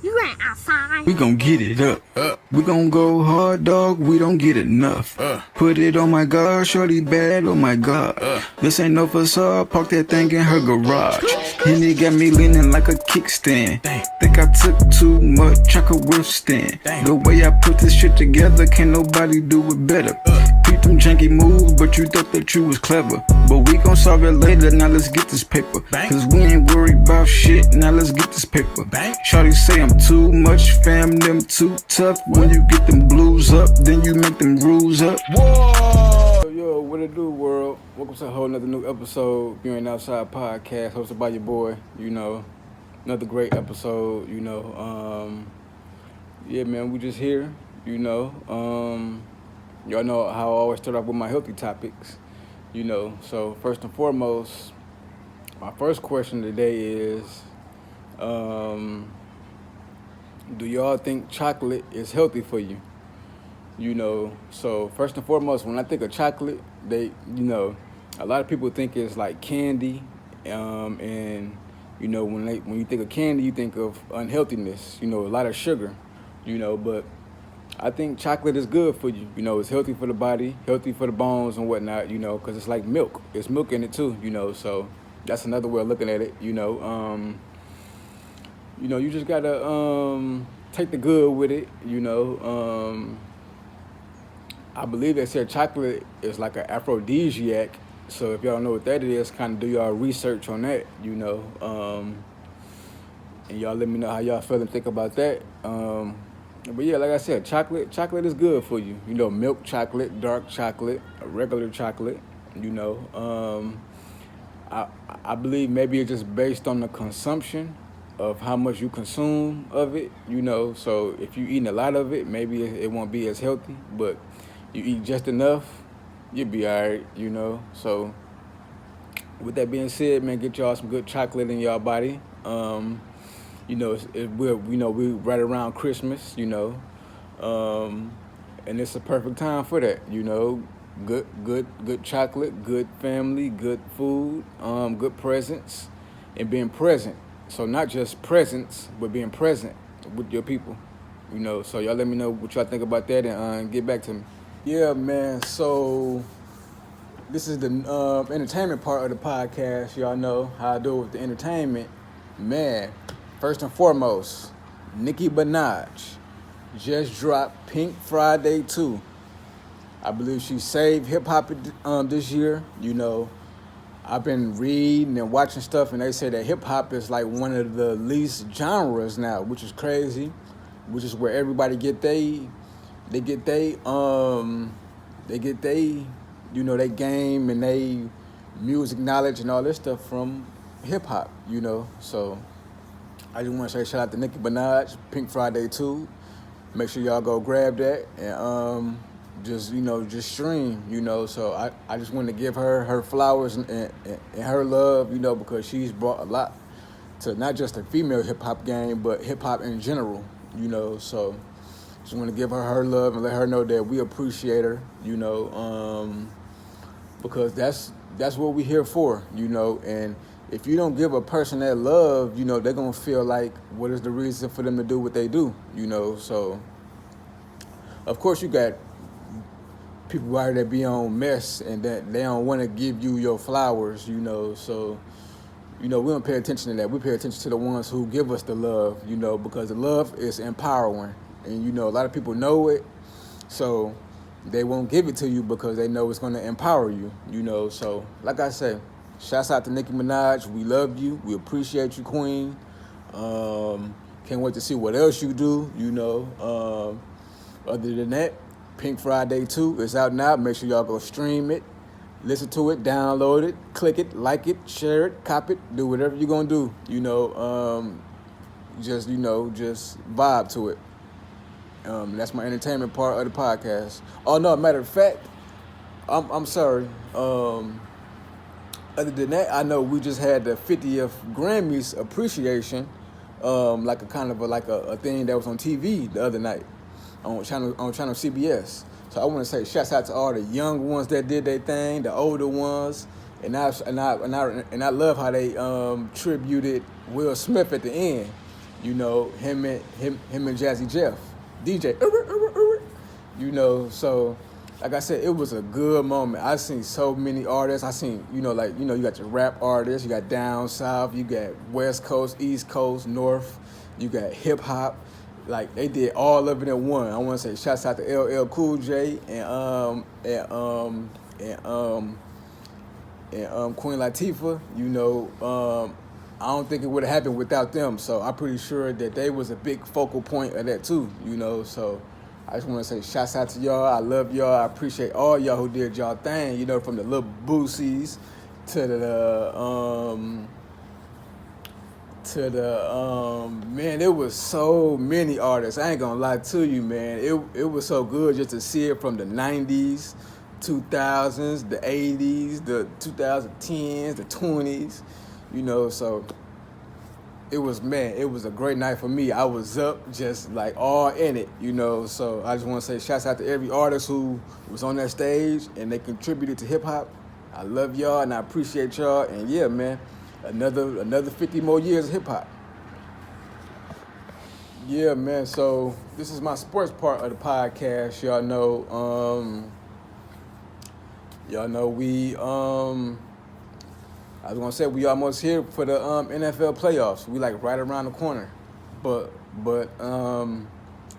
You ain't outside. We gon' get it up. We gon' go hard, dog. We don't get enough. Put it on my God, shorty bad. Oh my God. This ain't no facade. Park that thing in her garage. And it got me leaning like a kickstand. Think I took too much, I could withstand. The way I put this shit together, can't nobody do it better. Beat them janky moves, but you thought that you was clever. But we gon' solve it later, now let's get this paper. Cause we ain't worried about shit, now let's get this paper. Shawty say I'm too much, fam, them too tough. When you get them blues up, then you make them rules up. Whoa! Yo, what it do, world? Welcome to a whole nother new episode, You Ain't Outside podcast, hosted by your boy, you know. Another great episode, you know. Yeah, man, we just here, you know. Y'all know how I always start off with my healthy topics, you know. So first and foremost, my first question today is, do y'all think chocolate is healthy for you? You know, so first and foremost, when I think of chocolate, a lot of people think it's like candy, and you know, when you think of candy, you think of unhealthiness, you know, a lot of sugar, you know, but I think chocolate is good for you. You know, it's healthy for the body, healthy for the bones and whatnot, you know, because it's like milk. It's milk in it too, you know, so that's another way of looking at it, you know. You just got to take the good with it, you know. I believe they said chocolate is like an aphrodisiac. So if y'all know what that is, kind of do y'all research on that, you know. And y'all let me know how y'all feel and think about that. But yeah, like I said, chocolate is good for you. You know, milk chocolate, dark chocolate, regular chocolate, you know. I believe maybe it's just based on the consumption of how much you consume of it, you know. So if you're eating a lot of it, maybe it won't be as healthy, but you eat just enough, you'll be all right, you know. So with that being said, man, get y'all some good chocolate in y'all body. You know, we're right around Christmas, you know, and it's a perfect time for that, you know. Good chocolate, good family, good food, good presents, and being present. So not just presents, but being present with your people, you know. So y'all let me know what y'all think about that and get back to me. Yeah, man. So this is the entertainment part of the podcast. Y'all know how I do it with the entertainment. Man, first and foremost, Nicki Minaj just dropped Pink Friday 2. I believe she saved hip-hop this year, you know. I've been reading and watching stuff, and they say that hip-hop is like one of the least genres now, which is crazy, which is where everybody get they you know, they game and they music knowledge and all this stuff from hip-hop, you know. So I just want to say shout out to Nicki Minaj, Pink Friday 2. Make sure y'all go grab that and just stream, you know. So I just want to give her flowers and her love, you know, because she's brought a lot to not just the female hip-hop game, but hip-hop in general, you know. So just want to give her love and let her know that we appreciate her, you know, because that's what we're here for, you know. And if you don't give a person that love, you know, they're going to feel like, what is the reason for them to do what they do, you know. So, of course, you got people out there that be on mess and that they don't want to give you your flowers, you know. So, you know, we don't pay attention to that. We pay attention to the ones who give us the love, you know, because the love is empowering. And, you know, a lot of people know it, so they won't give it to you because they know it's going to empower you, you know. So, like I say, shouts out to Nicki Minaj. We love you. We appreciate you, queen. Can't wait to see what else you do, you know. Other than that, Pink Friday 2 is out now. Make sure y'all go stream it, listen to it, download it, click it, like it, share it, cop it, do whatever you're going to do, you know. Just vibe to it. That's my entertainment part of the podcast. Oh, no, matter of fact, I'm sorry. Other than that, I know we just had the 50th Grammys appreciation, like a thing that was on TV the other night on channel CBS. So I want to say shouts out to all the young ones that did their thing, the older ones, and I love how they tributed Will Smith at the end. You know, him and Jazzy Jeff, DJ. You know, so like I said, it was a good moment. I seen so many artists. I seen, you know, like, you know, you got your rap artists, you got down south, you got West Coast, East Coast, North, you got hip hop. Like they did all of it in one. I want to say shouts out to LL Cool J and Queen Latifah. You know, I don't think it would have happened without them. So I'm pretty sure that they was a big focal point of that too. You know, so I just want to say shouts out to y'all. I love y'all. I appreciate all y'all who did y'all thing. You know, from the little Boosies to the man, it was so many artists. I ain't gonna lie to you, man. It was so good just to see it from the 90s, 2000s, the 80s, the 2010s, the 20s, you know, so it was a great night for me. I was up just like all in it, you know, so I just want to say shouts out to every artist who was on that stage and they contributed to hip hop. I love y'all and I appreciate y'all, and yeah, man. Another 50 more years of hip hop. Yeah, man. So this is my sports part of the podcast. Y'all know we I was gonna say we almost here for the NFL playoffs. We like right around the corner, but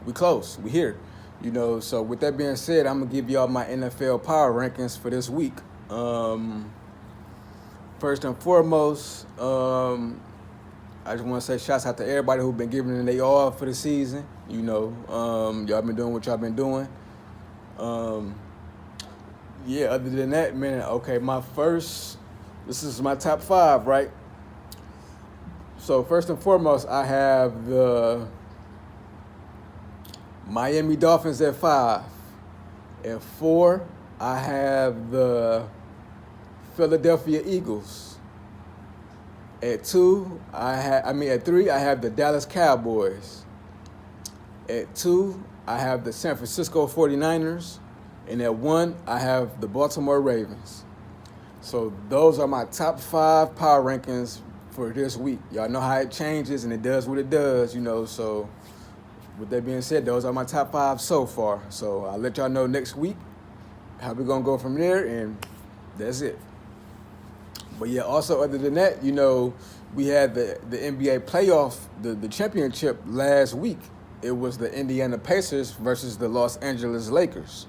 we close. We here. You know. So with that being said, I'm gonna give y'all my NFL power rankings for this week. First and foremost, I just want to say shouts out to everybody who's been giving it their all for the season. You know, y'all been doing what y'all been doing. Yeah, other than that, man, okay, this is my top 5, right? So first and foremost, I have the Miami Dolphins at 5. At 4, I have the Philadelphia Eagles. At 3, I have the Dallas Cowboys. At 2, I have the San Francisco 49ers. And at 1, I have the Baltimore Ravens. So those are my top 5 power rankings for this week. Y'all know how it changes and it does what it does, you know. So with that being said, those are my top 5 so far. So I'll let y'all know next week how we're going to go from there, and that's it. But yeah, also other than that, you know, we had the NBA playoff, the championship last week. It was the Indiana Pacers versus the Los Angeles Lakers.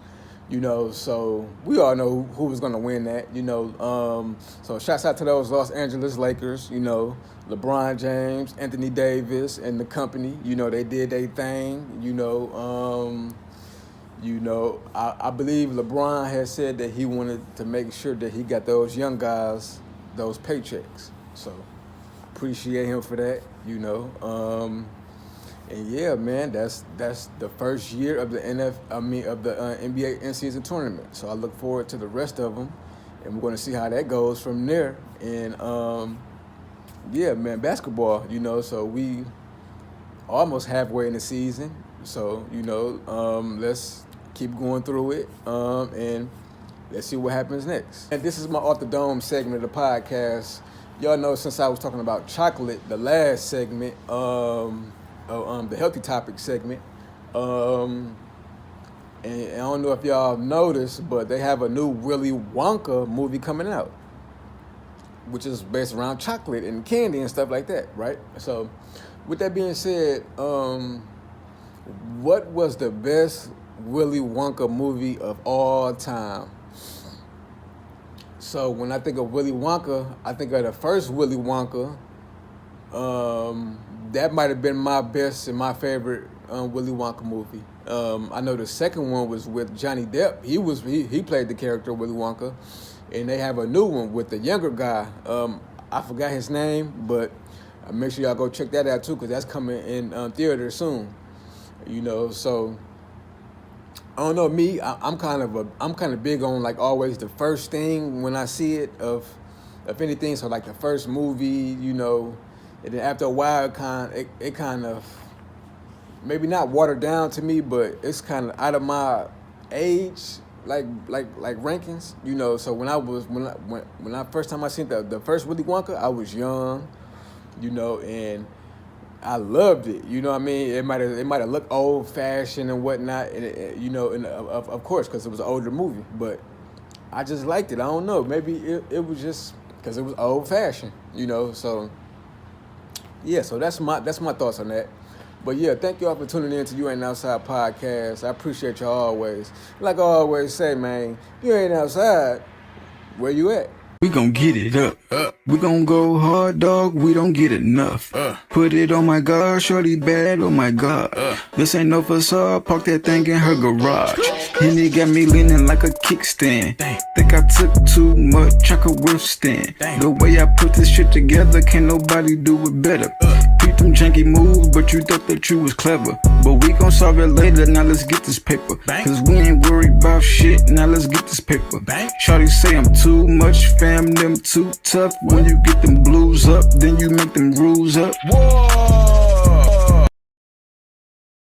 You know, so we all know who was going to win that, you know. So shouts out to those Los Angeles Lakers, you know, LeBron James, Anthony Davis, and the company. You know, they did their thing, you know. I believe LeBron has said that he wanted to make sure that he got those young guys those paychecks. So appreciate him for that, you know. And yeah, man, that's the first year of the NBA in-season tournament. So I look forward to the rest of them, and we're going to see how that goes from there. And yeah, man, basketball, you know. So we almost halfway in the season. So you know, let's keep going through it, and let's see what happens next. And this is my Off the Dome segment of the podcast. Y'all know since I was talking about chocolate, the last segment, the healthy topic segment, and I don't know if y'all noticed, but they have a new Willie Wonka movie coming out, which is based around chocolate and candy and stuff like that, right? So with that being said, what was the best Willy Wonka movie of all time? So when I think of Willy Wonka, I think of the first Willy Wonka. That might have been my best and my favorite Willy Wonka movie. I know the second one was with Johnny Depp. He played the character Willy Wonka, and they have a new one with the younger guy. I forgot his name, but make sure y'all go check that out too, because that's coming in theater soon. You know, so I don't know, me. I'm kind of big on like always the first thing when I see it of anything. So like the first movie, you know, and then after a while, it kind of maybe not watered down to me, but it's kind of out of my age, like rankings, you know. So when I first time I seen the first Willy Wonka, I was young, you know, and I loved it. You know what I mean? It might have looked old fashioned and whatnot, and you know, and of course, because it was an older movie. But I just liked it. I don't know. Maybe it was just because it was old fashioned. You know, so yeah. So that's my thoughts on that. But yeah, thank y'all for tuning in to You Ain't Outside podcast. I appreciate y'all always. Like I always say, man, you ain't outside. Where you at? We gon' get it up. We gon' go hard, dog. We don't get enough. Put it on my God, shorty bad. Oh my God. This ain't no facade. Park that thing in her garage. Henny got me leaning like a kickstand. Think I took too much. I could withstand. The way I put this shit together, can't nobody do it better. Beat them janky moves, but you thought that you was clever. But we gon' solve it later. Now let's get this paper. Cause we ain't worried about shit. Now let's get this paper. Shorty say I'm too much. Fam, them too tough. When you get them blues up, then you make them rules up. Whoa.